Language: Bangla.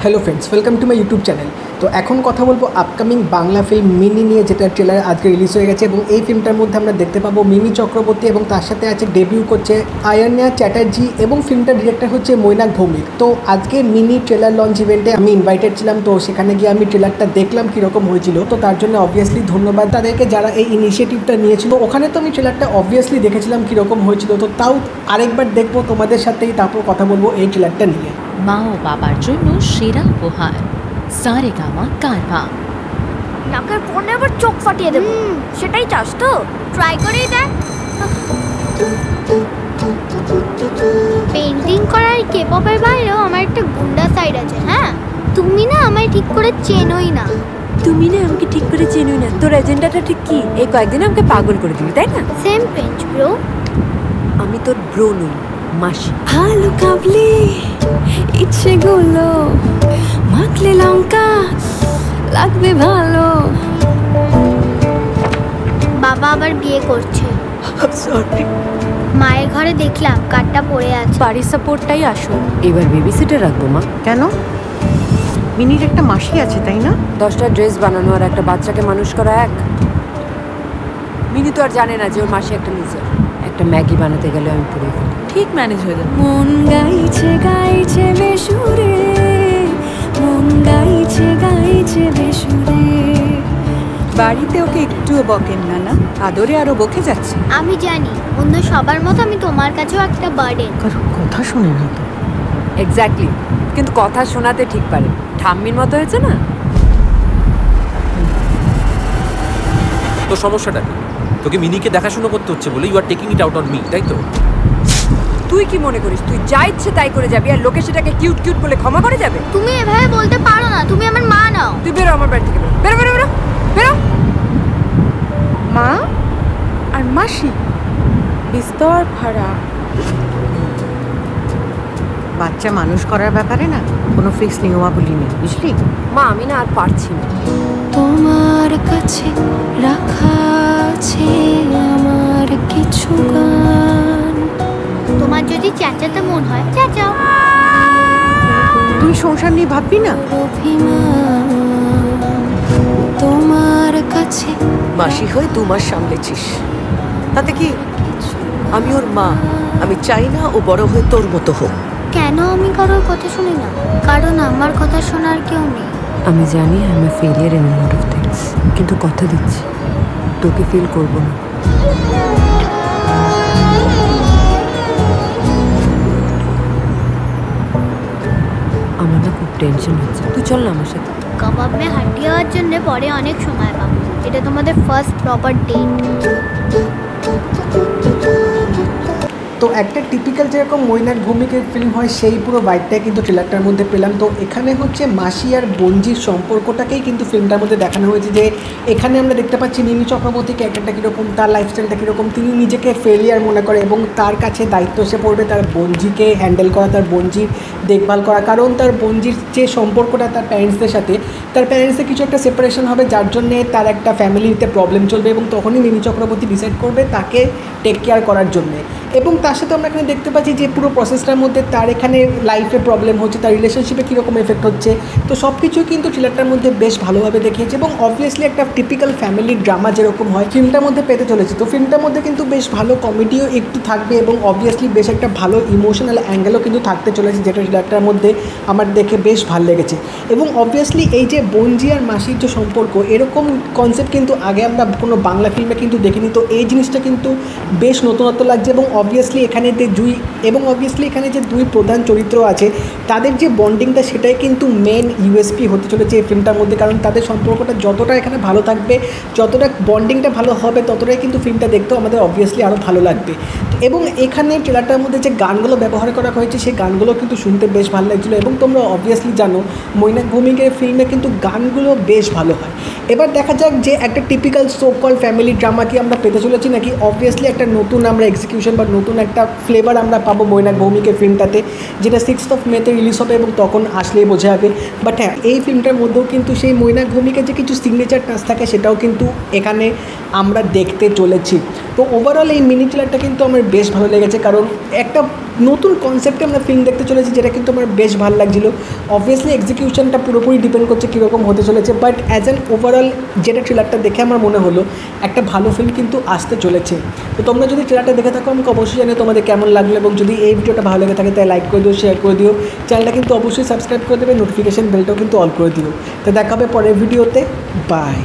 Hello friends, welcome to my YouTube channel. तो এখন কথা বলবো আপকামিং বাংলা ফিল্ম মিনি নিয়ে, যেটা ট্রেলার আজকে রিলিজ হয়ে গেছে এবং এই ফিল্মটার মধ্যে আমরা দেখতে পাবো মিমি চক্রবর্তী এবং তার সাথে আছে ডেবিউ করছে আয়ন্যা চ্যাটার্জি এবং ফিল্মটার ডিরেক্টর হচ্ছে মৈনাক ভৌমিক। তো আজকে মিনি ট্রেলার লঞ্চ ইভেন্টে আমি ইনভাইটেড ছিলাম, তো সেখানে গিয়ে আমি ট্রেলারটা দেখলাম কীরকম হয়েছিল। তো তার জন্য অবভিয়াসলি ধন্যবাদ তাদেরকে যারা এই ইনিশিয়েটিভটা নিয়েছিল। ওখানে তো আমি ট্রেলারটা অবভিয়াসলি দেখেছিলাম কীরকম হয়েছিল, তো তাও আরেকবার দেখবো তোমাদের সাথেই, তারপর কথা বলবো এই ট্রেলারটা নিয়ে। মা ও বাবার জন্য সেরা উপহার সারেগামা কারভা। নাকের কোণে আবার চোখ ফাটিয়ে দেব, সেটাই চাস তো? ট্রাই করেই দেখ। পেইন্টিং করার কেপপের বাইরেও আমার একটা গুন্ডা সাইড আছে। হ্যাঁ, তুমি না আমায় ঠিক করে চেনোই না। তুমি না আমাকে ঠিক করে চেনোই না। তোর এজেন্ডাটা ঠিক কি? এই কয়েকদিন আমাকে পাগল করে দিবি, তাই না? Same Pench bro. আমি তোর ব্রো নই, মাসি। ভালো কাবলি ইচ্ছেগুলো মাখলে লঙ্কা লাগবে ভালো। বাবা আবার বিয়ে করছে। সরি। মায়ের ঘরে দেখলাম কার্ডটা পড়ে আছে। বাড়ির সাপোর্টটাই আসো। এবার বেবি সিটার রাখবো মা। কেন? মিনির একটা মাসি আছে, তাই না? 10টা ড্রেস বানানো আর একটা বাচ্চাকে মানুষ করা এক। মিনি তো আর জানে না যে ওর মাসি একটা লুজার। একটা ম্যাগি বানাতে গেলে আমি পুরো ঠিক ম্যানেজ হয়ে যাবে। মন গাইছে গাইছে বেসুরে, মন গাইছে গাইছে বেসুরে। বাড়িতে ওকে একটুও বকেন না, না আদরে আরো বকে যাচ্ছে। আমি জানি অন্য সবার মতো আমি তোমার কাছেও একটা বার্ডেন। কারো কথা শোনে না তো। এক্স্যাক্টলি, কিন্তু কথা শোনাতে ঠিক পারে। ঠাম্মির মতো হয়েছে না? তো সমস্যাটা কি? তোকে মিনিকে দেখাশোনা করতে হচ্ছে বলে you are taking it out on me, তাই তো? তুই কি মনে করিস তুই যা ইচ্ছে তাই করে যাবি আর লোকে সেটাকে কিউট কিউট বলে ক্ষমা করে যাবে? তুমি এভাবে বলতে পারো না, তুমি আমার মা নাও। তুই বেরো আমার বাড়ি থেকে, বেরো বেরো বেরো বেরো। মা আর মাসি বিস্তর ভাড়া। বাচ্চা মানুষ করার ব্যাপারে না কোনো ফিক্স নিয়মাবলী নেই, বুঝলি? মা আমি না আর পারছি না। তোমার কাছে রাখা আছে আমার কিছু গান। তোমার যদি চেঁচাতে মন হয় চেঁচাও। তুই সংসার নিয়ে ভাববি না? অভিমান তোমার কাছে। মাসি হয়ে 2 মাস সামলেছিস, তাতে কি? আমি ওর মা, আমি চাই না ও বড় হয়ে তোর মতো হোক। কেন আমি কারোর কথা শুনি না? কারণ আমার কথা শোনার কেউ নেই। আমি জানি I M A failure in lot of things, কিন্তু কথা দিচ্ছি তোকে ফিল করবো না। আমার না খুব টেনশন হচ্ছে, তুই চল না আমার সাথে। কাবাব মে হাড্ডি হওয়ার জন্য পরে অনেক সময় পাবো। এটা তোমাদের ফার্স্ট প্রপার ডেট। তো একটা টিপিক্যাল যেরকম মৈনাক ভৌমিকের ফিল্ম হয় সেই পুরো ভাইবটাই কিন্তু ট্রেলারটার মধ্যে পেলাম। তো এখানে হচ্ছে মাসি আর বঞ্জির সম্পর্কটাকেই কিন্তু ফিল্মটার মধ্যে দেখানো হয়েছে, যে এখানে আমরা দেখতে পাচ্ছি মিমি চক্রবর্তী ক্যারেক্টারটা কীরকম, তার লাইফস্টাইলটা কীরকম, তিনি নিজেকে ফেলিয়ার মনে করে এবং তার কাছে দায়িত্ব এসে পড়বে তার বঞ্জিকে হ্যান্ডেল করা, তার বঞ্জির দেখভাল করা। কারণ তার বঞ্জির যে সম্পর্কটা তার প্যারেন্টসদের সাথে, তার প্যারেন্টসের কিছু একটা সেপারেশন হবে, যার জন্যে তার একটা ফ্যামিলিতে প্রবলেম চলবে এবং তখনই মিমি চক্রবর্তী ডিসাইড করবে তাকে টেক কেয়ার করার জন্যে। এবং তার সাথে আমরা এখানে দেখতে পাচ্ছি যে পুরো প্রসেসটার মধ্যে তার এখানে লাইফে প্রবলেম হচ্ছে, তার রিলেশনশিপে কীরকম এফেক্ট হচ্ছে। তো সব কিছুই কিন্তু থ্রিলারটার মধ্যে বেশ ভালোভাবে দেখিয়েছে এবং অবভিয়াসলি একটা টিপিক্যাল ফ্যামিলি ড্রামা যেরকম হয় ফিল্মটার মধ্যে পেতে চলেছে। তো ফিল্মটার মধ্যে কিন্তু বেশ ভালো কমেডিও একটু থাকবে এবং অবভিয়াসলি বেশ একটা ভালো ইমোশনাল অ্যাঙ্গেলও কিন্তু থাকতে চলেছে, যেটা থ্রিলারটার মধ্যে আমার দেখে বেশ ভালো লেগেছে। এবং অবভিয়াসলি এই যে বঞ্জি আর মাসির যে সম্পর্ক, এরকম কনসেপ্ট কিন্তু আগে আমরা কোনো বাংলা ফিল্মে কিন্তু দেখিনি। তো এই জিনিসটা কিন্তু বেশ নতুনত্ব লাগছে এবং অবভিয়াসলি এখানে যে দুই প্রধান চরিত্র আছে তাদের যে বন্ডিংটা, সেটাই কিন্তু মেন ইউএসপি হতে চলেছে এই ফিল্মটার মধ্যে। কারণ তাদের সম্পর্কটা যতটা এখানে ভালো থাকবে, যতটা বন্ডিংটা ভালো হবে, ততটাই কিন্তু ফিল্মটা দেখতেও আমাদের অবভিয়াসলি আরও ভালো লাগবে। এবং এখানে ট্রেলারটার মধ্যে যে গানগুলো ব্যবহার করা হয়েছে সেই গানগুলো কিন্তু শুনতে বেশ ভালো লাগছিলো এবং তোমরা অবভিয়াসলি জানো মৈনাক ভৌমিকের ফিল্মে কিন্তু গানগুলো বেশ ভালো হয়। এবার দেখা যাক যে একটা টিপিক্যাল সোকল ফ্যামিলি ড্রামা কি আমরা পেতে চলেছি, নাকি অবভিয়াসলি একটা নতুন আমরা এক্সিকিউশন বা নতুন একটা ফ্লেভার আমরা পাবো মৈনাক ভৌমিকের ফিল্মটাতে, যেটা 6th May রিলিজ হবে এবং তখন আসলেই বোঝা যাবে। বাট হ্যাঁ, এই ফিল্মটার মধ্যেও কিন্তু সেই মৈনাক ভৌমিকের যে কিছু সিগনেচার টাচ থাকে সেটাও কিন্তু এখানে আমরা দেখতে চলেছি। তো ওভারঅল এই মিনি ট্রেলারটা কিন্তু আমার বেশ ভালো লেগেছে, কারণ একটা নতুন কনসেপ্টে আমরা ফিল্ম দেখতে চলেছি, যেটা কিন্তু আমার বেশ ভালো লাগছিলো। অবভিয়াসলি এক্সিকিউশনটা পুরোপুরি ডিপেন্ড করছে কীরকম হতে চলেছে, বাট অ্যাজ অ্যান ওভারঅল যেটা ট্রেলারটা দেখে আমার মনে হলো একটা ভালো ফিল্ম কিন্তু আসতে চলেছে। তো তোমরা যদি ট্রেলারটা দেখে থাকো আমাকে অবশ্যই জানিও তোমাদের কেমন লাগলো, এবং যদি এই ভিডিওটা ভালো লেগে থাকে তাই লাইক করে দিও, শেয়ার করে দিও, চ্যানেলটা কিন্তু অবশ্যই সাবস্ক্রাইব করে দেবে, নোটিফিকেশান বেলটাও কিন্তু অল করে দিও। তো দেখা হবে পরের ভিডিওতে, বাই।